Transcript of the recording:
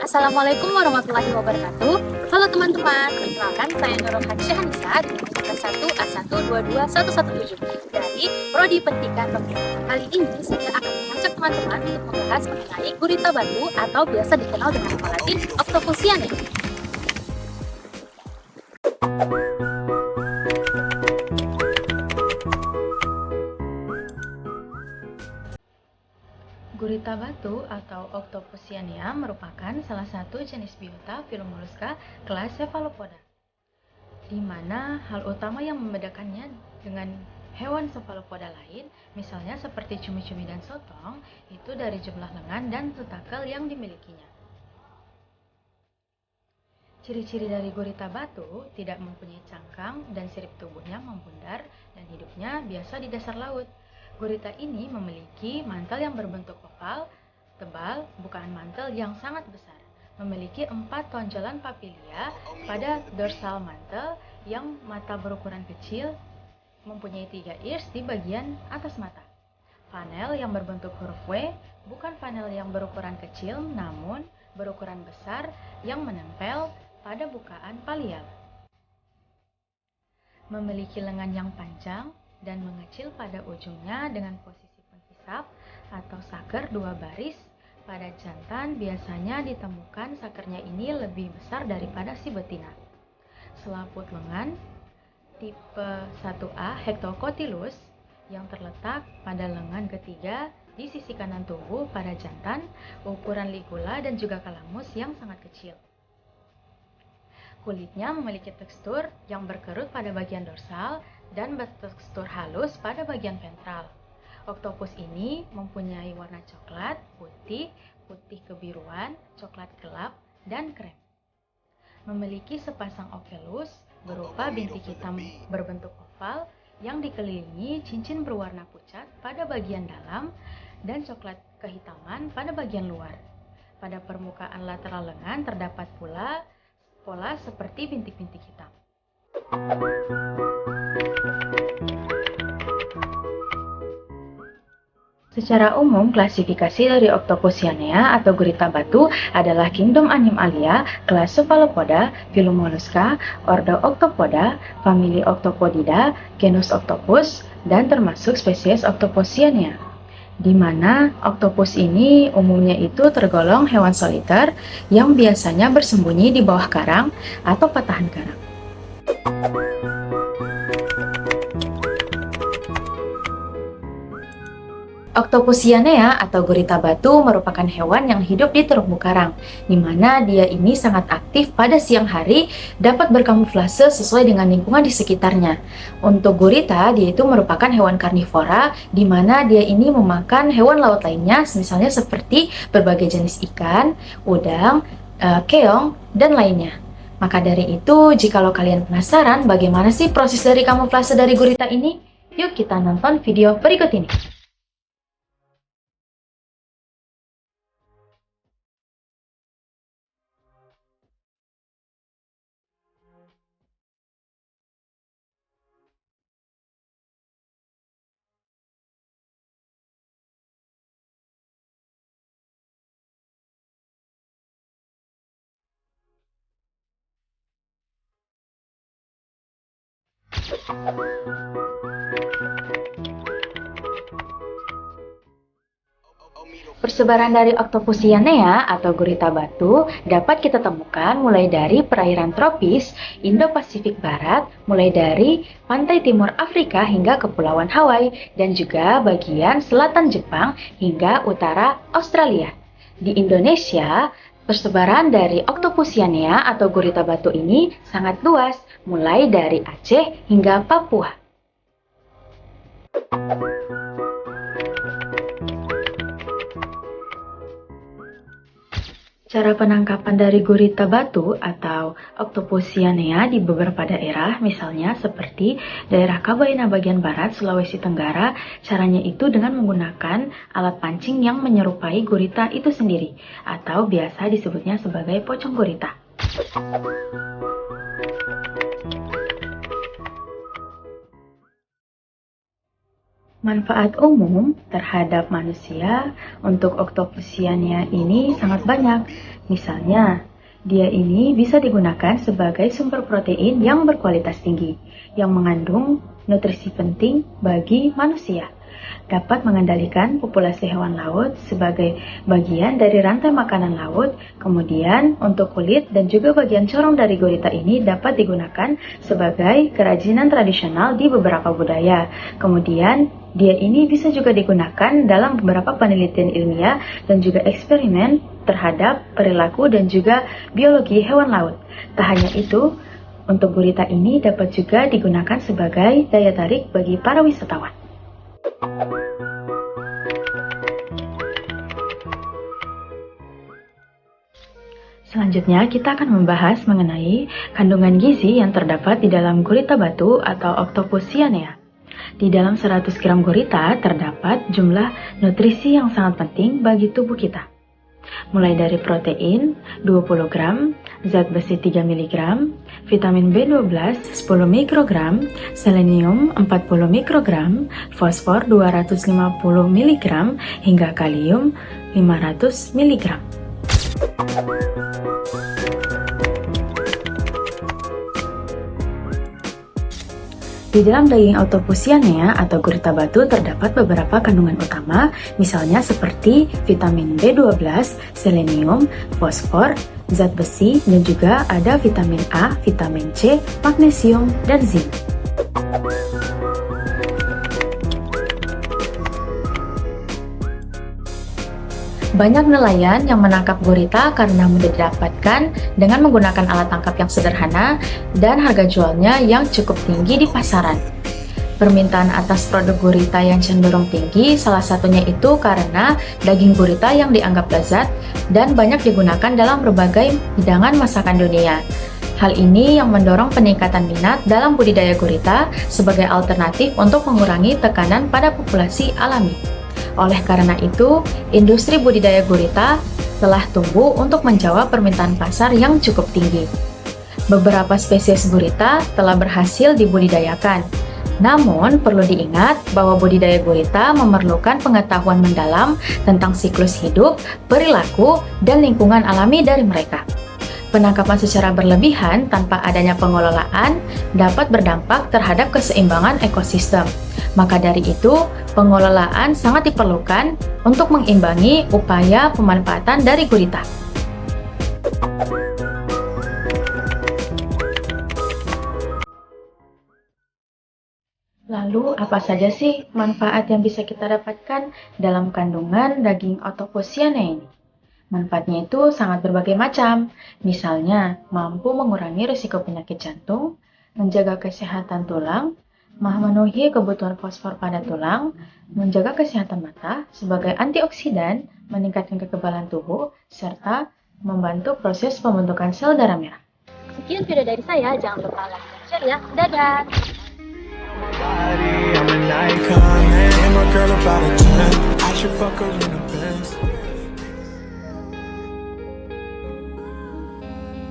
Assalamualaikum warahmatullahi wabarakatuh. Halo teman-teman, perkenalkan saya Nurul Hansyahanisa dengan kelas 1 A1221117 dari Prodi Pendidikan Pemerintah. Kali ini saya akan mengajak teman-teman untuk membahas mengenai gurita batu atau biasa dikenal dengan nama latin Octopusianae. Gurita batu atau Octopusianae merupakan salah satu jenis biota film moluska kelas Cephalopoda, di mana hal utama yang membedakannya dengan hewan cephalopoda lain, misalnya seperti cumi-cumi dan sotong, itu dari jumlah lengan dan tentakel yang dimilikinya. Ciri-ciri dari gurita batu tidak mempunyai cangkang dan sirip tubuhnya membundar dan hidupnya biasa di dasar laut. Gurita ini memiliki mantel yang berbentuk oval, tebal, bukaan mantel yang sangat besar. Memiliki 4 tonjolan papilia pada dorsal mantel yang mata berukuran kecil, mempunyai 3 iris di bagian atas mata. Fanel yang berbentuk huruf W, bukan fanel yang berukuran kecil namun berukuran besar yang menempel pada bukaan palial. Memiliki lengan yang panjang dan mengecil pada ujungnya dengan posisi penghisap atau saker 2 baris. Pada jantan biasanya ditemukan sakernya ini lebih besar daripada si betina. Selaput lengan tipe 1A Hectocotylus yang terletak pada lengan ketiga di sisi kanan tubuh pada jantan, ukuran ligula dan juga kalamus yang sangat kecil. Kulitnya memiliki tekstur yang berkerut pada bagian dorsal dan bertekstur halus pada bagian ventral. Oktopus ini mempunyai warna coklat, putih, putih kebiruan, coklat gelap, dan krem. Memiliki sepasang okelus berupa bintik hitam berbentuk oval yang dikelilingi cincin berwarna pucat pada bagian dalam dan coklat kehitaman pada bagian luar. Pada permukaan lateral lengan terdapat pula pola seperti bintik-bintik hitam. Secara umum, klasifikasi dari Octopusianae atau gurita batu adalah Kingdom Animalia, kelas Cephalopoda, filum Mollusca, ordo Octopoda, famili Octopodida, genus Octopus, dan termasuk spesies Octopusianae. Di mana oktopus ini umumnya itu tergolong hewan soliter yang biasanya bersembunyi di bawah karang atau patahan karang. Octopusianae atau gurita batu merupakan hewan yang hidup di terumbu karang, di mana dia ini sangat aktif pada siang hari, dapat berkamuflase sesuai dengan lingkungan di sekitarnya. Untuk gurita, dia itu merupakan hewan karnivora, di mana dia ini memakan hewan laut lainnya, misalnya seperti berbagai jenis ikan, udang, keong, dan lainnya. Maka dari itu, jikalau kalian penasaran bagaimana sih proses dari kamuflase dari gurita ini, yuk kita nonton video berikut ini. Persebaran dari Octopusianae atau gurita batu dapat kita temukan mulai dari perairan tropis, Indo-Pasifik Barat, mulai dari pantai timur Afrika hingga Kepulauan Hawaii, dan juga bagian selatan Jepang hingga utara Australia. Di Indonesia, persebaran dari Octopusianae atau gurita batu ini sangat luas, mulai dari Aceh hingga Papua. Cara penangkapan dari gurita batu atau Octopusianae di beberapa daerah, misalnya seperti daerah Kabaina bagian barat, Sulawesi Tenggara, caranya itu dengan menggunakan alat pancing yang menyerupai gurita itu sendiri, atau biasa disebutnya sebagai pocong gurita. Manfaat umum terhadap manusia untuk Octopusiania ini sangat banyak. Misalnya, dia ini bisa digunakan sebagai sumber protein yang berkualitas tinggi, yang mengandung nutrisi penting bagi manusia. Dapat mengendalikan populasi hewan laut sebagai bagian dari rantai makanan laut. Kemudian, untuk kulit dan juga bagian corong dari gurita ini dapat digunakan sebagai kerajinan tradisional di beberapa budaya. Kemudian, dia ini bisa juga digunakan dalam beberapa penelitian ilmiah dan juga eksperimen terhadap perilaku dan juga biologi hewan laut. Tak hanya itu, untuk gurita ini dapat juga digunakan sebagai daya tarik bagi para wisatawan. Selanjutnya, kita akan membahas mengenai kandungan gizi yang terdapat di dalam gurita batu atau Octopusiania. Di dalam 100 gram gurita terdapat jumlah nutrisi yang sangat penting bagi tubuh kita. Mulai dari protein 20 gram, zat besi 3 mg, vitamin B12 10 mikrogram, selenium 40 mikrogram, fosfor 250 mg, hingga kalium 500 mg. Di dalam daging Octopusiania atau gurita batu terdapat beberapa kandungan utama, misalnya seperti vitamin B12, selenium, fosfor, zat besi, dan juga ada vitamin A, vitamin C, magnesium, dan zinc. Banyak nelayan yang menangkap gurita karena mudah didapatkan dengan menggunakan alat tangkap yang sederhana dan harga jualnya yang cukup tinggi di pasaran. Permintaan atas produk gurita yang cenderung tinggi salah satunya itu karena daging gurita yang dianggap lezat dan banyak digunakan dalam berbagai hidangan masakan dunia. Hal ini yang mendorong peningkatan minat dalam budidaya gurita sebagai alternatif untuk mengurangi tekanan pada populasi alami. Oleh karena itu, industri budidaya gurita telah tumbuh untuk menjawab permintaan pasar yang cukup tinggi. Beberapa spesies gurita telah berhasil dibudidayakan. Namun, perlu diingat bahwa budidaya gurita memerlukan pengetahuan mendalam tentang siklus hidup, perilaku, dan lingkungan alami dari mereka. Penangkapan secara berlebihan tanpa adanya pengelolaan dapat berdampak terhadap keseimbangan ekosistem. Maka dari itu, pengelolaan sangat diperlukan untuk mengimbangi upaya pemanfaatan dari gurita. Lalu, apa saja sih manfaat yang bisa kita dapatkan dalam kandungan daging Octopusiania ini? Manfaatnya itu sangat berbagai macam, misalnya mampu mengurangi risiko penyakit jantung, menjaga kesehatan tulang, memenuhi kebutuhan fosfor pada tulang, menjaga kesehatan mata sebagai antioksidan, meningkatkan kekebalan tubuh, serta membantu proses pembentukan sel darah merah. Sekian video dari saya, jangan lupa like dan share ya. Dadah! I'm an icon, man. And my girl about a 10. I should fuck her in a Benz.